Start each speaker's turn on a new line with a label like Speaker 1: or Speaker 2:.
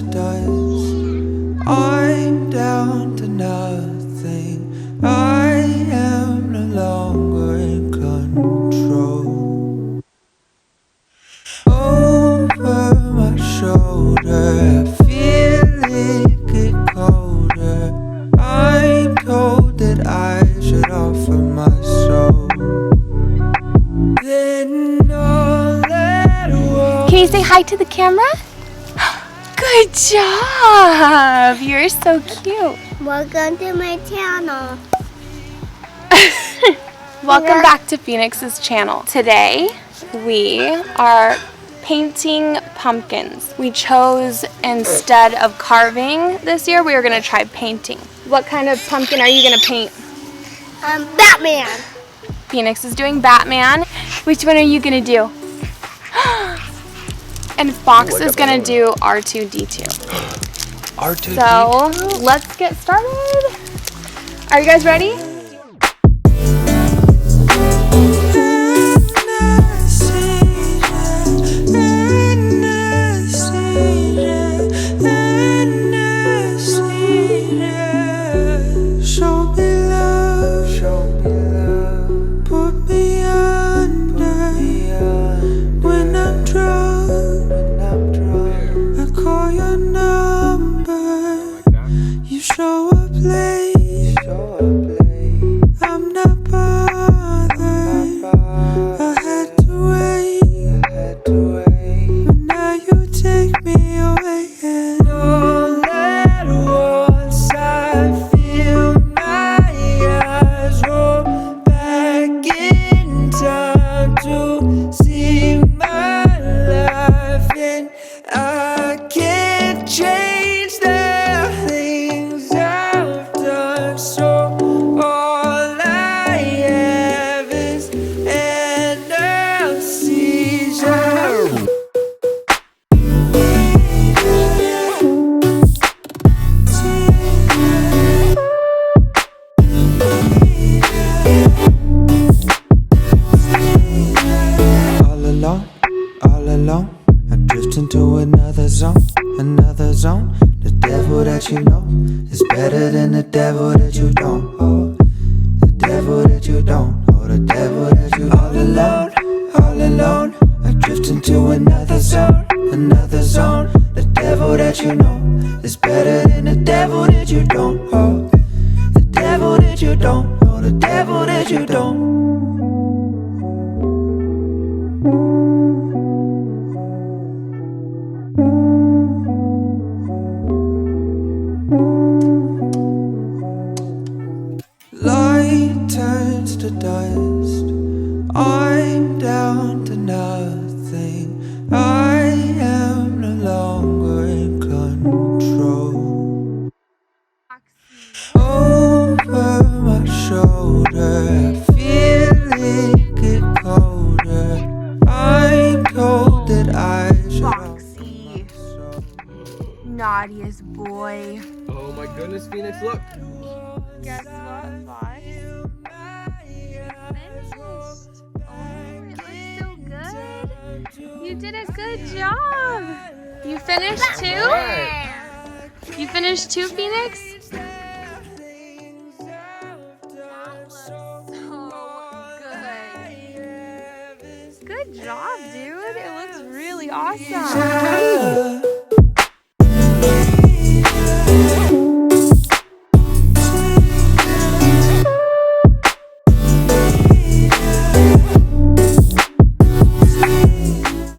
Speaker 1: to dust. I'm down to nothing. I am no longer in control. Over my shoulder, I feel it get colder. I'm told that I should offer my soul. Then all at once.
Speaker 2: Can you say hi to the camera? Good job! You're so cute.
Speaker 3: Welcome to my channel.
Speaker 2: Welcome back to Phoenix's channel. Today we are painting pumpkins. We chose, instead of carving this year, we are going to try painting. What kind of pumpkin are you going to paint?
Speaker 3: Batman.
Speaker 2: Phoenix is doing Batman. Which one are you going to do? And Fox is going to do R2-D2.
Speaker 1: R2-D2.
Speaker 2: So let's get started. Are you guys ready?
Speaker 1: Another zone. The devil that you know is better than the devil that you don't. Oh, the devil that you don't. Oh, the devil that you all alone, all alone. I drift into another zone, another zone. The devil that you know is better than the devil that you don't. Oh, the devil that you don't. Oh, the devil that you don't. Light turns to dust. I'm down to nothing. I am no longer in control. Over my shoulder, I feel it get colder. I'm told that I should
Speaker 2: Foxy, naughtiest boy.
Speaker 4: Oh my goodness, Phoenix, look.
Speaker 2: Guess what, Fox? Finished. Oh, it looks so good. You did a good job. You finished too? You finished too, Phoenix? Good job, dude. It looks really awesome.